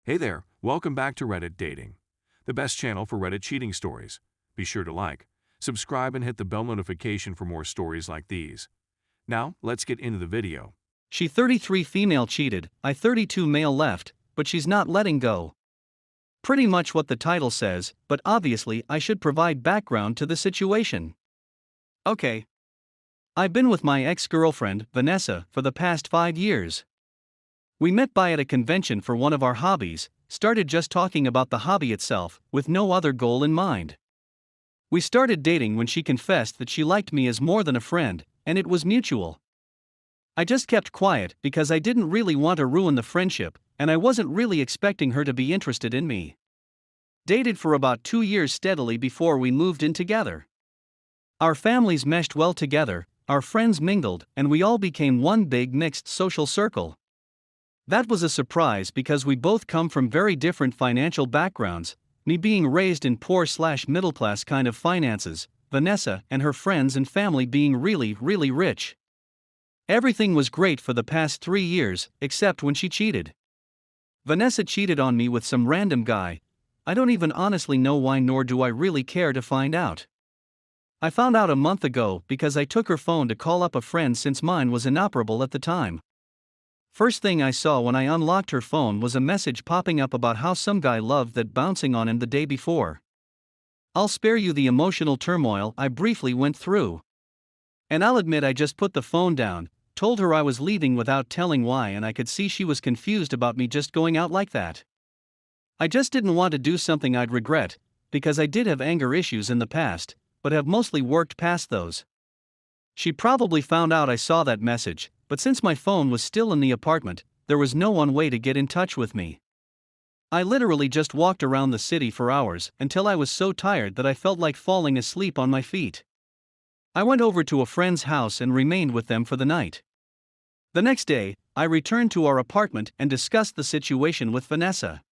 Hey there, welcome back to Reddit Dating, the best channel for Reddit cheating stories. Be sure to like, subscribe, and hit the bell notification for more stories like these. Now, let's get into the video. She 33 female cheated, I 32 male left, but she's not letting go. Pretty much what the title says, but obviously I should provide background to the situation. Okay. I've been with my ex-girlfriend, Vanessa, for the past 5 years. We met at a convention for one of our hobbies, started just talking about the hobby itself, with no other goal in mind. We started dating when she confessed that she liked me as more than a friend, and it was mutual. I just kept quiet because I didn't really want to ruin the friendship, and I wasn't really expecting her to be interested in me. Dated for about 2 years steadily before we moved in together. Our families meshed well together, our friends mingled, and we all became one big mixed social circle. That was a surprise because we both come from very different financial backgrounds, me being raised in poor/middle class kind of finances, Vanessa and her friends and family being really rich. Everything was great for the past 3 years, except when she cheated. Vanessa cheated on me with some random guy. I don't even honestly know why, nor do I really care to find out. I found out a month ago because I took her phone to call up a friend since mine was inoperable at the time. First thing I saw when I unlocked her phone was a message popping up about how some guy loved that bouncing on him the day before. I'll spare you the emotional turmoil I briefly went through. And I'll admit I just put the phone down, told her I was leaving without telling why, and I could see she was confused about me just going out like that. I just didn't want to do something I'd regret, because I did have anger issues in the past, but have mostly worked past those. She probably found out I saw that message, but since my phone was still in the apartment, there was no one way to get in touch with me. I literally just walked around the city for hours until I was so tired that I felt like falling asleep on my feet. I went over to a friend's house and remained with them for the night. The next day, I returned to our apartment and discussed the situation with Vanessa.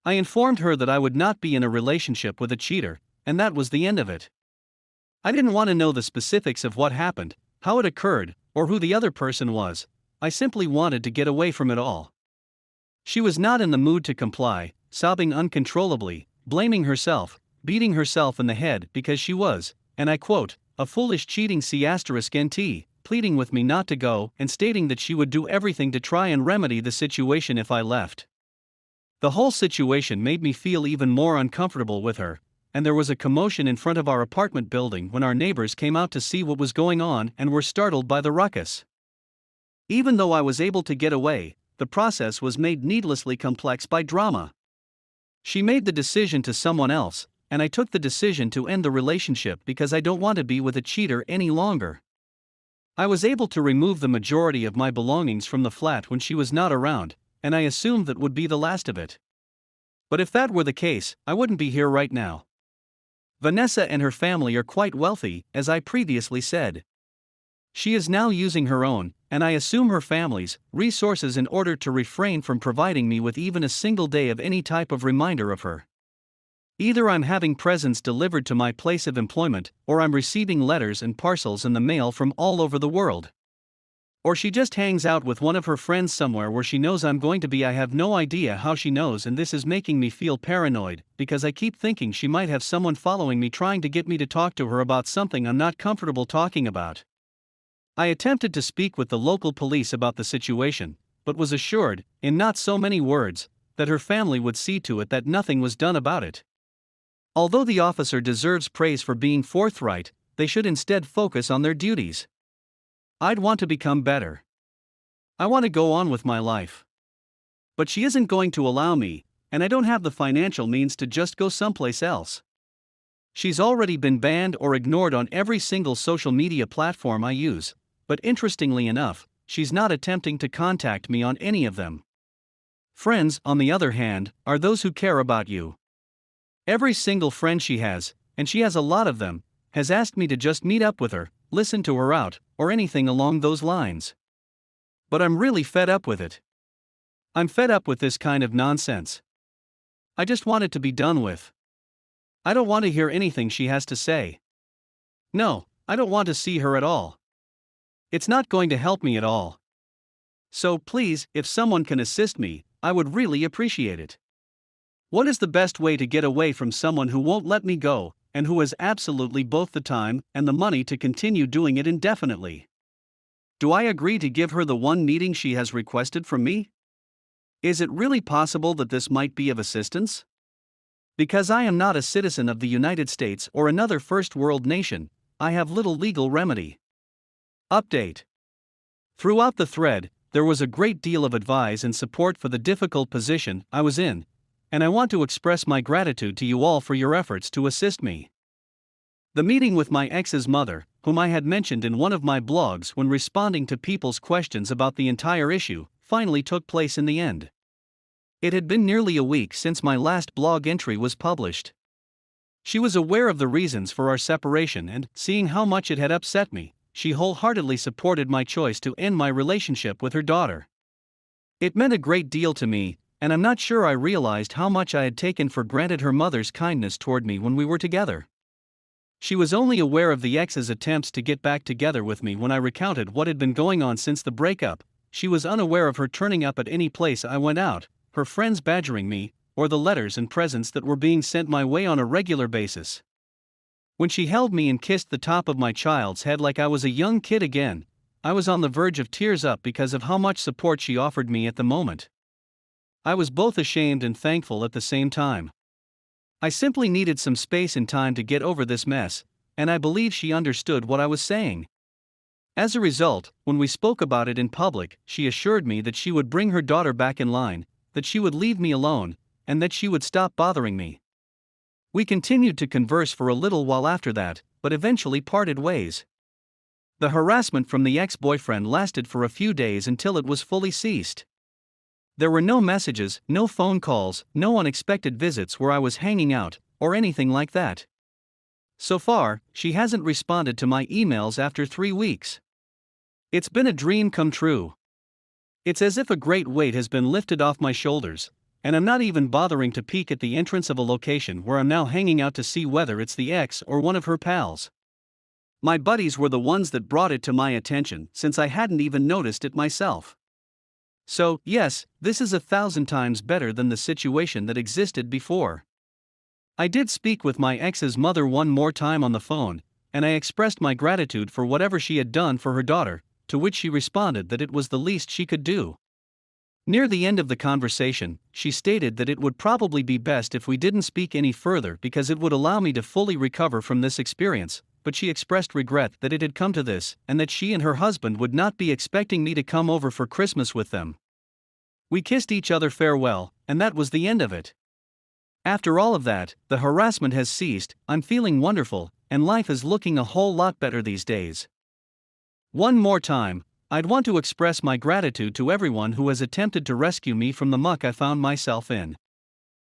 I informed her that I would not be in a relationship with a cheater, and that was the end of it. I didn't want to know the specifics of what happened, how it occurred, or who the other person was. I simply wanted to get away from it all. She was not in the mood to comply, sobbing uncontrollably, blaming herself, beating herself in the head because she was, and I quote, a foolish cheating C*NT, pleading with me not to go and stating that she would do everything to try and remedy the situation if I left. The whole situation made me feel even more uncomfortable with her, and there was a commotion in front of our apartment building when our neighbors came out to see what was going on and were startled by the ruckus. Even though I was able to get away, the process was made needlessly complex by drama. She made the decision to someone else, and I took the decision to end the relationship because I don't want to be with a cheater any longer. I was able to remove the majority of my belongings from the flat when she was not around, and I assumed that would be the last of it. But if that were the case, I wouldn't be here right now. Vanessa and her family are quite wealthy, as I previously said. She is now using her own, and I assume her family's, resources in order to refrain from providing me with even a single day of any type of reminder of her. Either I'm having presents delivered to my place of employment, or I'm receiving letters and parcels in the mail from all over the world. Or she just hangs out with one of her friends somewhere where she knows I'm going to be. I have no idea how she knows, and this is making me feel paranoid, because I keep thinking she might have someone following me trying to get me to talk to her about something I'm not comfortable talking about. I attempted to speak with the local police about the situation, but was assured, in not so many words, that her family would see to it that nothing was done about it. Although the officer deserves praise for being forthright, they should instead focus on their duties. I'd want to become better. I want to go on with my life. But she isn't going to allow me, and I don't have the financial means to just go someplace else. She's already been banned or ignored on every single social media platform I use, but interestingly enough, she's not attempting to contact me on any of them. Friends, on the other hand, are those who care about you. Every single friend she has, and she has a lot of them, has asked me to just meet up with her, listen to her out, or anything along those lines. But I'm really fed up with it. I'm fed up with this kind of nonsense. I just want it to be done with. I don't want to hear anything she has to say. No, I don't want to see her at all. It's not going to help me at all. So please, if someone can assist me, I would really appreciate it. What is the best way to get away from someone who won't let me go, and who has absolutely both the time and the money to continue doing it indefinitely? Do I agree to give her the one meeting she has requested from me? Is it really possible that this might be of assistance? Because I am not a citizen of the United States or another first world nation, I have little legal remedy. Update. Throughout the thread, there was a great deal of advice and support for the difficult position I was in, and I want to express my gratitude to you all for your efforts to assist me. The meeting with my ex's mother, whom I had mentioned in one of my blogs when responding to people's questions about the entire issue, finally took place in the end. It had been nearly a week since my last blog entry was published. She was aware of the reasons for our separation and, seeing how much it had upset me, she wholeheartedly supported my choice to end my relationship with her daughter. It meant a great deal to me, and I'm not sure I realized how much I had taken for granted her mother's kindness toward me when we were together. She was only aware of the ex's attempts to get back together with me when I recounted what had been going on since the breakup. She was unaware of her turning up at any place I went out, her friends badgering me, or the letters and presents that were being sent my way on a regular basis. When she held me and kissed the top of my child's head like I was a young kid again, I was on the verge of tears up because of how much support she offered me at the moment. I was both ashamed and thankful at the same time. I simply needed some space and time to get over this mess, and I believe she understood what I was saying. As a result, when we spoke about it in public, she assured me that she would bring her daughter back in line, that she would leave me alone, and that she would stop bothering me. We continued to converse for a little while after that, but eventually parted ways. The harassment from the ex-boyfriend lasted for a few days until it was fully ceased. There were no messages, no phone calls, no unexpected visits where I was hanging out, or anything like that. So far, she hasn't responded to my emails after 3 weeks. It's been a dream come true. It's as if a great weight has been lifted off my shoulders, and I'm not even bothering to peek at the entrance of a location where I'm now hanging out to see whether it's the ex or one of her pals. My buddies were the ones that brought it to my attention since I hadn't even noticed it myself. So, yes, this is 1,000 times better than the situation that existed before. I did speak with my ex's mother one more time on the phone, and I expressed my gratitude for whatever she had done for her daughter, to which she responded that it was the least she could do. Near the end of the conversation, she stated that it would probably be best if we didn't speak any further because it would allow me to fully recover from this experience, but she expressed regret that it had come to this and that she and her husband would not be expecting me to come over for Christmas with them. We kissed each other farewell, and that was the end of it. After all of that, the harassment has ceased, I'm feeling wonderful, and life is looking a whole lot better these days. One more time, I'd want to express my gratitude to everyone who has attempted to rescue me from the muck I found myself in.